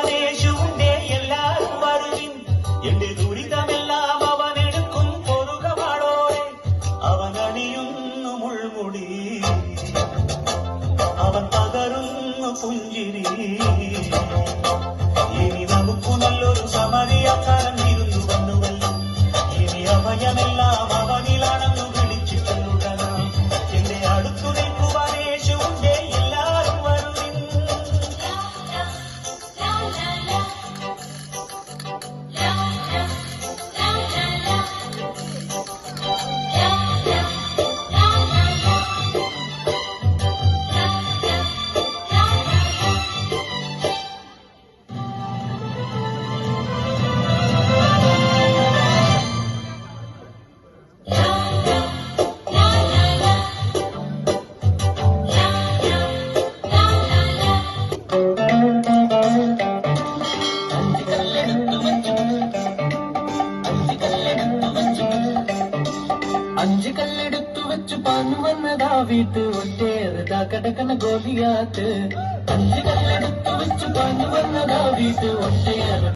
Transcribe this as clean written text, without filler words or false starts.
ഉപദേശുണ്ടേ എല്ലാരും വരുവിൻ എന്റെ ദുരിതമെല്ലാം അവനെടുക്കും പൊറുകമാടോരെ അവനണിയുന്നു മുൾമുടി അവൻ പകരുന്നു പുഞ്ചിരി ഇനി നമുക്ക് നല്ലൊരു സമരിയാക്കാരം ഇരുന്നു വന്നുവല്ലോ ഇനി അഭയമെല്ലാം അവനിലാണെന്നു വിളിച്ചിട്ടുള്ള എന്റെ അടുത്തു നിൽക്കുവാനേശുണ്ടേ എല്ലാരും വരുവിൻ അഞ്ചു കല്ലെടുത്തു വെച്ചു പാഞ്ഞു വന്നതാ വീട്ട് ഒറ്റേറുതാ കിടക്കണ ഗോലിയാത്ത് അഞ്ചു കല്ലെടുത്തു വെച്ചു പാഞ്ഞു വന്നതാ വീട്ട് ഒറ്റേറ്